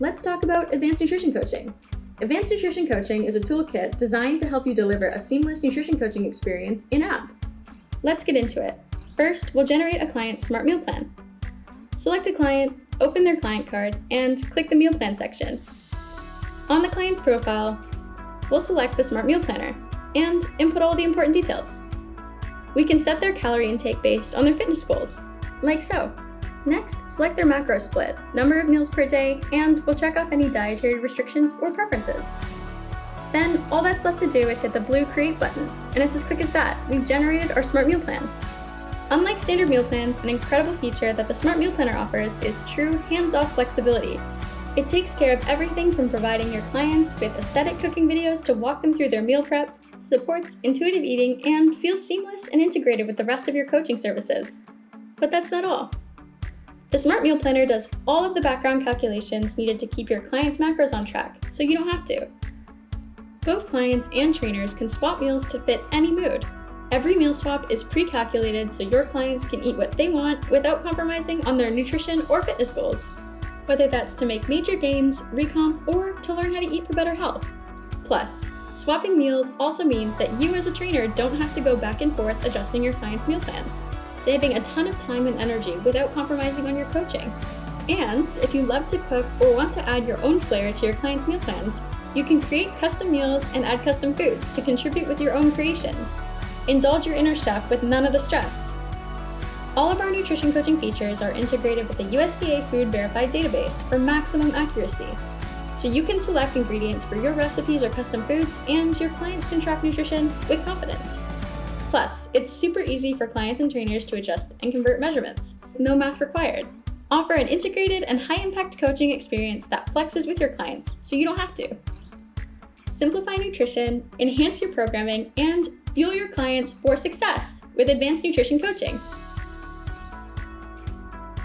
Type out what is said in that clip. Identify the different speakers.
Speaker 1: let's talk about advanced nutrition coaching. Advanced nutrition coaching is a toolkit designed to help you deliver a seamless nutrition coaching experience in-app. Let's get into it. First, we'll generate a client's smart meal plan. Select a client, open their client card, and click the meal plan section. On the client's profile, we'll select the smart meal planner and input all the important details. We can set their calorie intake based on their fitness goals, like so. Next, select their macro split, number of meals per day, and we'll check off any dietary restrictions or preferences. Then, all that's left to do is hit the blue Create button, and it's as quick as that. We've generated our Smart Meal Plan. Unlike standard meal plans, an incredible feature that the Smart Meal Planner offers is true hands-off flexibility. It takes care of everything from providing your clients with aesthetic cooking videos to walk them through their meal prep, supports intuitive eating, and feels seamless and integrated with the rest of your coaching services. But that's not all. The Smart Meal Planner does all of the background calculations needed to keep your clients' macros on track, so you don't have to. Both clients and trainers can swap meals to fit any mood. Every meal swap is pre-calculated so your clients can eat what they want without compromising on their nutrition or fitness goals, whether that's to make major gains, recomp, or to learn how to eat for better health. Plus, swapping meals also means that you as a trainer don't have to go back and forth adjusting your clients' meal plans, saving a ton of time and energy without compromising on your coaching. And if you love to cook or want to add your own flair to your clients' meal plans, you can create custom meals and add custom foods to contribute with your own creations. Indulge your inner chef with none of the stress. All of our nutrition coaching features are integrated with the USDA Food Verified database for maximum accuracy, so you can select ingredients for your recipes or custom foods, and your clients can track nutrition with confidence. Plus, it's super easy for clients and trainers to adjust and convert measurements, no math required. Offer an integrated and high-impact coaching experience that flexes with your clients, so you don't have to. Simplify nutrition, enhance your programming, and fuel your clients for success with advanced nutrition coaching.